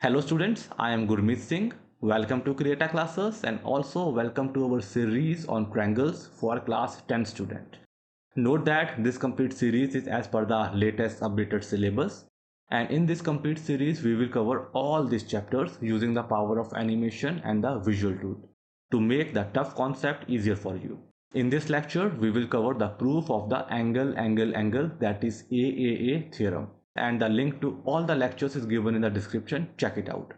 Hello students, I am Gurmeet Singh. Welcome to CREATA CLASSES and also welcome to our series on triangles for class 10 student. Note that this complete series is as per the latest updated syllabus, and in this complete series we will cover all these chapters using the power of animation and the visual tool to make the tough concept easier for you. In this lecture we will cover the proof of the angle that is AAA theorem, and the link to all the lectures is given in the description. Check it out.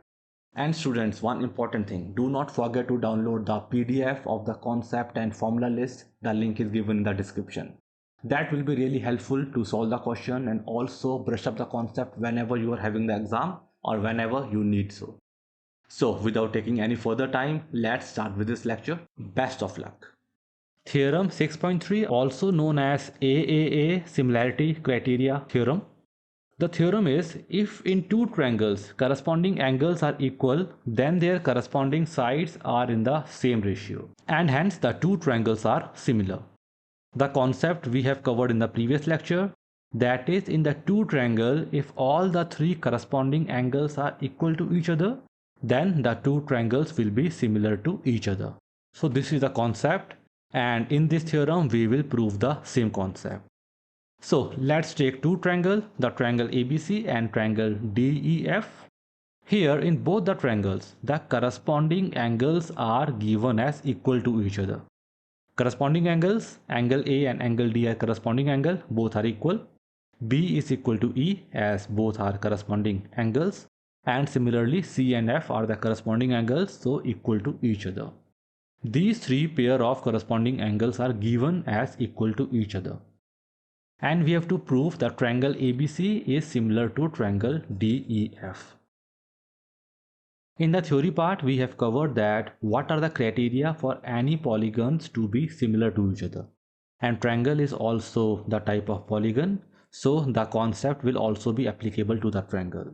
And students, one important thing, do not forget to download the PDF of the concept and formula list. The link is given in the description. That will be really helpful to solve the question and also brush up the concept whenever you are having the exam or whenever you need so. So without taking any further time, let's start with this lecture. Best of luck. Theorem 6.3, also known as AAA Similarity Criteria Theorem. The theorem is, if in two triangles corresponding angles are equal, then their corresponding sides are in the same ratio, and hence the two triangles are similar. The concept we have covered in the previous lecture, that is, in the two triangle, if all the three corresponding angles are equal to each other, then the two triangles will be similar to each other. So this is the concept, and in this theorem we will prove the same concept. So let's take two triangles, the triangle ABC and triangle DEF. Here in both the triangles, the corresponding angles are given as equal to each other. Corresponding angles, angle A and angle D are corresponding angle, both are equal. B is equal to E as both are corresponding angles, and similarly C and F are the corresponding angles, so equal to each other. These three pair of corresponding angles are given as equal to each other. And we have to prove that triangle ABC is similar to triangle DEF. In the theory part, we have covered that what are the criteria for any polygons to be similar to each other. And triangle is also the type of polygon, so the concept will also be applicable to the triangle.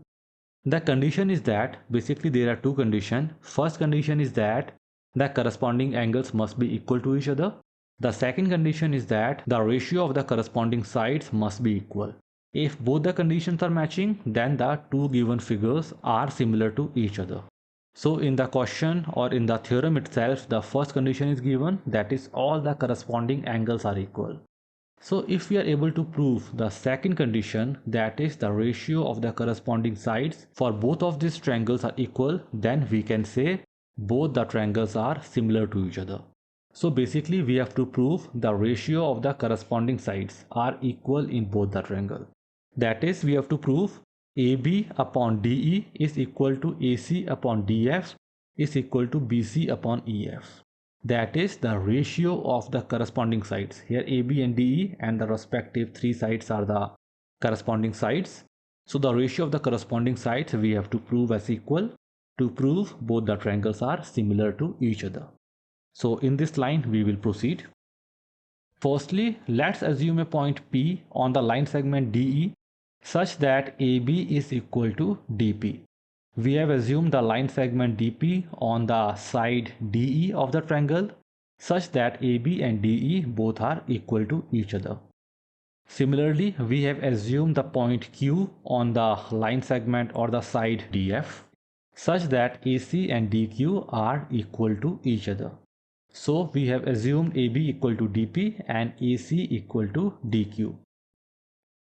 The condition is that basically there are two conditions. First condition is that the corresponding angles must be equal to each other. The second condition is that the ratio of the corresponding sides must be equal. If both the conditions are matching, then the two given figures are similar to each other. So in the question or in the theorem itself, the first condition is given, that is all the corresponding angles are equal. So if we are able to prove the second condition, that is the ratio of the corresponding sides for both of these triangles are equal, then we can say both the triangles are similar to each other. So basically we have to prove the ratio of the corresponding sides are equal in both the triangle. That is, we have to prove AB upon DE is equal to AC upon DF is equal to BC upon EF. That is the ratio of the corresponding sides. Here AB and DE and the respective three sides are the corresponding sides. So the ratio of the corresponding sides we have to prove as equal to prove both the triangles are similar to each other. So in this line we will proceed. Firstly, let's assume a point P on the line segment DE such that AB is equal to DP. We have assumed the line segment DP on the side DE of the triangle such that AB and DE both are equal to each other. Similarly, we have assumed the point Q on the line segment or the side DF such that AC and DQ are equal to each other. So we have assumed AB equal to DP and AC equal to DQ.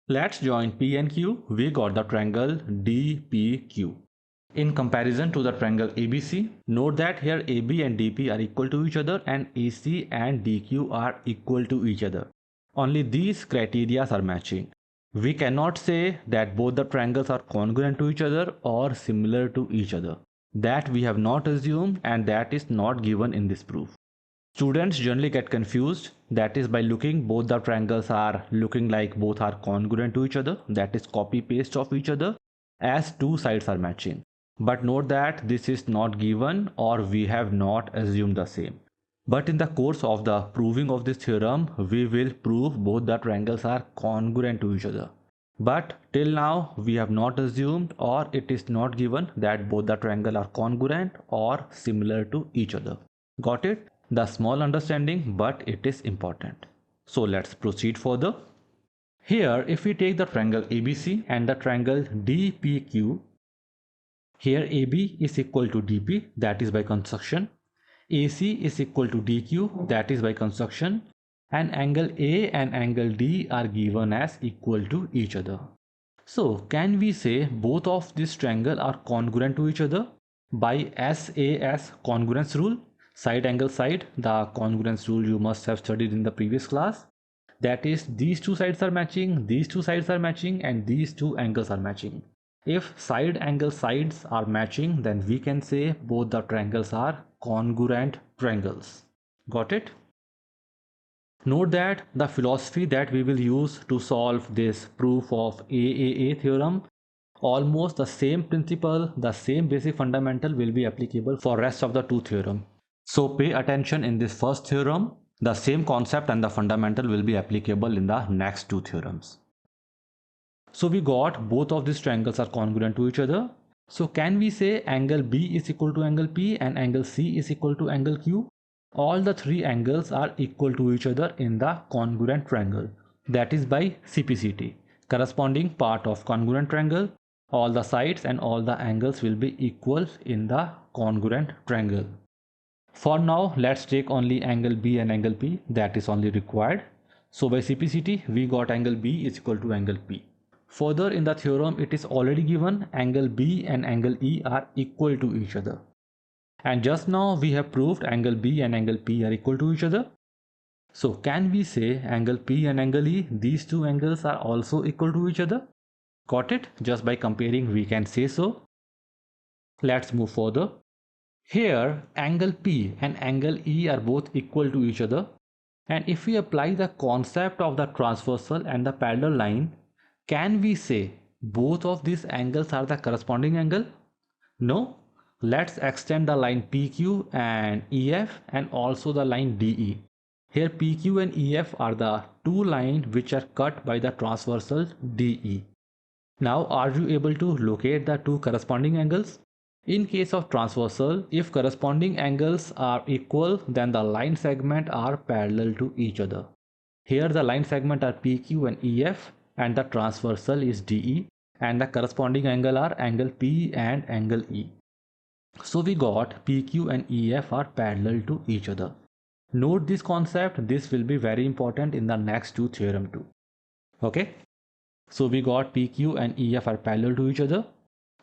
Let's join P and Q. We got the triangle DPQ. In comparison to the triangle ABC, note that here AB and DP are equal to each other and AC and DQ are equal to each other. Only these criteria are matching. We cannot say that both the triangles are congruent to each other or similar to each other. That we have not assumed, and that is not given in this proof. Students generally get confused, that is by looking both the triangles are looking like both are congruent to each other, that is copy paste of each other, as two sides are matching. But note that this is not given or we have not assumed the same. But in the course of the proving of this theorem, we will prove both the triangles are congruent to each other. But till now we have not assumed or it is not given that both the triangles are congruent or similar to each other. Got it? The small understanding, but it is important. So let's proceed further. Here, if we take the triangle ABC and the triangle DPQ, Here AB is equal to DP, that is by construction. AC is equal to DQ, that is by construction. And angle A and angle D are given as equal to each other. So can we say both of these triangles are congruent to each other by SAS congruence rule? Side angle side, the congruence rule you must have studied in the previous class. That is, these two sides are matching, these two sides are matching, and these two angles are matching. If side angle sides are matching, then we can say both the triangles are congruent triangles. Got it? Note that the philosophy that we will use to solve this proof of AAA theorem, almost the same principle, the same basic fundamental will be applicable for rest of the two theorem. So pay attention in this first theorem. The same concept and the fundamental will be applicable in the next two theorems. So we got both of these triangles are congruent to each other. So can we say angle B is equal to angle P and angle C is equal to angle Q? All the three angles are equal to each other in the congruent triangle. That is by CPCT. Corresponding part of congruent triangle, all the sides and all the angles will be equal in the congruent triangle. For now, let's take only angle B and angle P, that is only required. So by CPCT, we got angle B is equal to angle P. Further in the theorem, it is already given angle B and angle E are equal to each other. And just now we have proved angle B and angle P are equal to each other. So can we say angle P and angle E, these two angles are also equal to each other? Got it? Just by comparing we can say so. Let's move further. Here angle P and angle E are both equal to each other, and if we apply the concept of the transversal and the parallel line, can we say both of these angles are the corresponding angle? No. Let's extend the line PQ and EF and also the line DE. Here PQ and EF are the two lines which are cut by the transversal DE. Now are you able to locate the two corresponding angles? In case of transversal, if corresponding angles are equal, then the line segment are parallel to each other. Here the line segment are PQ and EF and the transversal is DE, and the corresponding angle are angle P and angle E. So we got PQ and EF are parallel to each other. Note this concept, this will be very important in the next two theorem too. Okay, so we got PQ and EF are parallel to each other.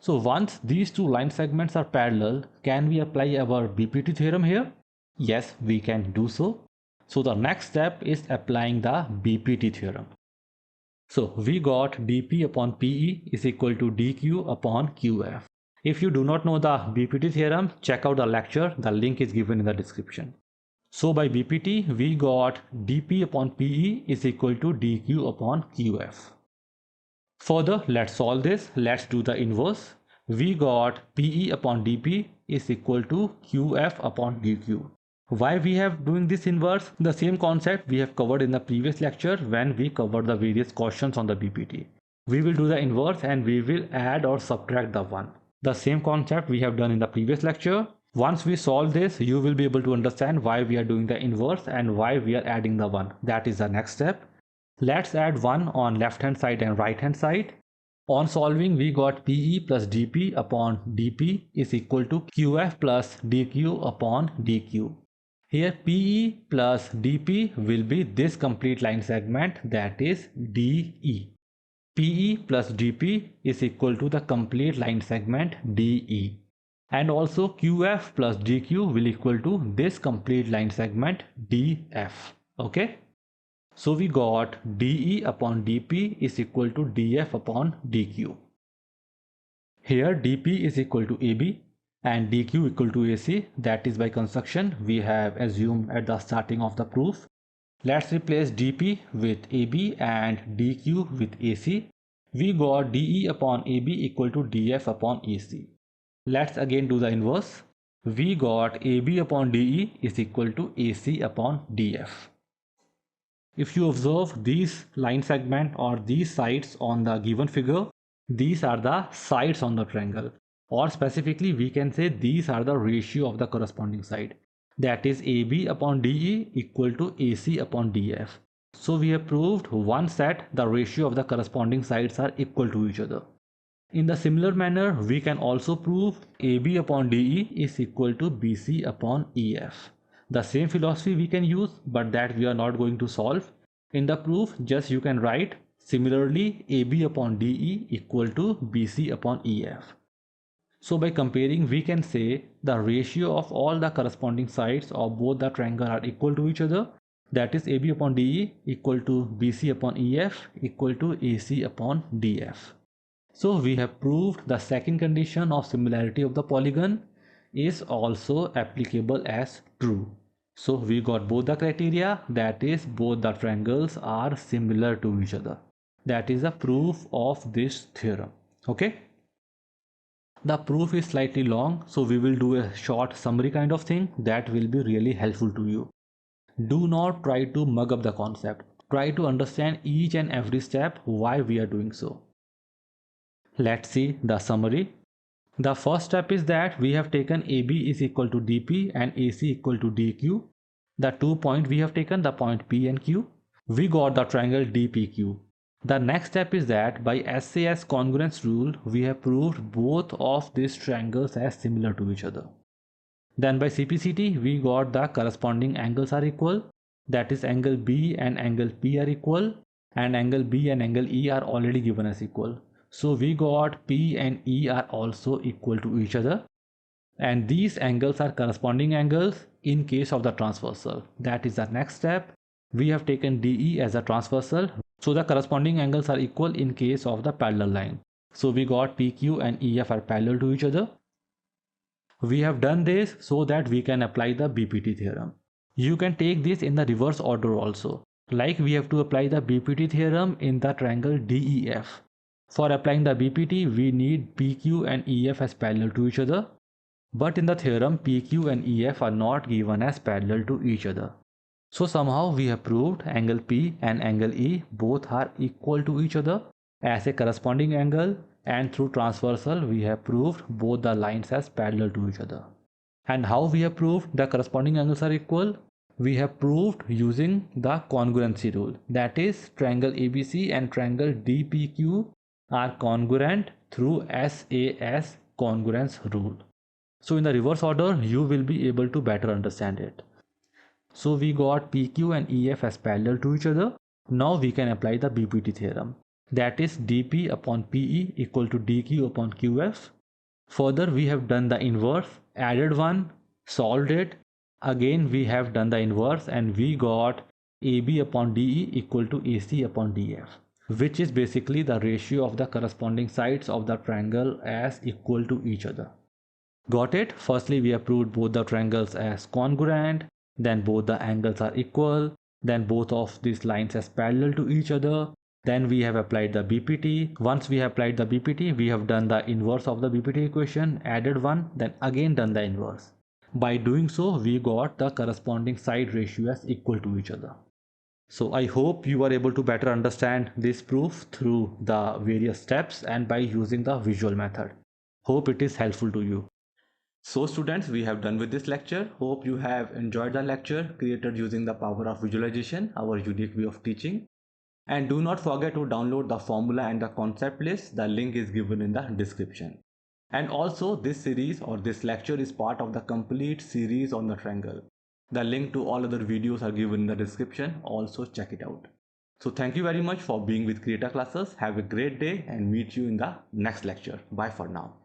So once these two line segments are parallel, can we apply our BPT theorem here? Yes, we can do so. So the next step is applying the BPT theorem. So we got dP upon PE is equal to dQ upon QF. If you do not know the BPT theorem, check out the lecture. The link is given in the description. So by BPT, we got dP upon PE is equal to dQ upon QF. Further, let's solve this. Let's do the inverse. We got PE upon dP is equal to QF upon dQ. Why we have doing this inverse? The same concept we have covered in the previous lecture when we covered the various questions on the BPT. We will do the inverse and we will add or subtract the 1. The same concept we have done in the previous lecture. Once we solve this, you will be able to understand why we are doing the inverse and why we are adding the 1. That is the next step. Let's add 1 on left hand side and right hand side. On solving, we got PE plus dP upon dP is equal to QF plus dQ upon dQ. Here PE plus dP will be this complete line segment, that is DE. PE plus dP is equal to the complete line segment DE. And also QF plus dQ will equal to this complete line segment DF. Okay. So we got dE upon dP is equal to dF upon dQ. Here dP is equal to AB and dQ equal to AC, that is by construction we have assumed at the starting of the proof. Let's replace dP with AB and dQ with AC. We got dE upon AB equal to dF upon AC. Let's again do the inverse. We got AB upon DE is equal to AC upon DF. If you observe these line segment or these sides on the given figure, these are the sides on the triangle, or specifically we can say these are the ratio of the corresponding side, that is AB upon DE equal to AC upon DF. So we have proved one set the ratio of the corresponding sides are equal to each other. In the similar manner, we can also prove AB upon DE is equal to BC upon EF. The same philosophy we can use, but that we are not going to solve. In the proof, just you can write similarly AB upon DE equal to BC upon EF. So by comparing, we can say the ratio of all the corresponding sides of both the triangle are equal to each other. That is AB upon DE equal to BC upon EF equal to AC upon DF. So we have proved the second condition of similarity of the polygon is also applicable as true. So we got both the criteria, that is both the triangles are similar to each other. That is a proof of this theorem. Okay. The proof is slightly long, so we will do a short summary kind of thing that will be really helpful to you. Do not try to mug up the concept. Try to understand each and every step why we are doing so. Let's see the summary. The first step is that we have taken AB is equal to DP and AC equal to DQ. The 2 points we have taken, the point P and Q. We got the triangle DPQ. The next step is that by SAS congruence rule, we have proved both of these triangles as similar to each other. Then by CPCT, we got the corresponding angles are equal. That is angle B and angle P are equal, and angle B and angle E are already given as equal. So we got P and E are also equal to each other. And these angles are corresponding angles in case of the transversal. That is the next step. We have taken DE as a transversal. So the corresponding angles are equal in case of the parallel line. So we got PQ and EF are parallel to each other. We have done this so that we can apply the BPT theorem. You can take this in the reverse order also. Like we have to apply the BPT theorem in the triangle DEF. For applying the BPT, we need PQ and EF as parallel to each other. But in the theorem, PQ and EF are not given as parallel to each other. So somehow we have proved angle P and angle E both are equal to each other as a corresponding angle, and through transversal we have proved both the lines as parallel to each other. And how we have proved the corresponding angles are equal? We have proved using the congruency rule. That is, triangle ABC and triangle DPQ are congruent through SAS congruence rule. So in the reverse order, you will be able to better understand it. So we got PQ and EF as parallel to each other. Now we can apply the BPT theorem. That is dP upon PE equal to dQ upon QF. Further, we have done the inverse, added 1, solved it. Again, we have done the inverse and we got AB upon DE equal to AC upon DF, which is basically the ratio of the corresponding sides of the triangle as equal to each other. Got it? Firstly, we have proved both the triangles as congruent, then both the angles are equal, then both of these lines as parallel to each other. Then we have applied the BPT. Once we have applied the BPT, we have done the inverse of the BPT equation, added 1, then again done the inverse. By doing so, we got the corresponding side ratio as equal to each other. So I hope you are able to better understand this proof through the various steps and by using the visual method. Hope it is helpful to you. So students, we have done with this lecture. Hope you have enjoyed the lecture created using the power of visualization, our unique way of teaching. And do not forget to download the formula and the concept list. The link is given in the description. And also this series or this lecture is part of the complete series on the triangle. The link to all other videos are given in the description. Also check it out. So thank you very much for being with CREATA Classes. Have a great day and meet you in the next lecture. Bye for now.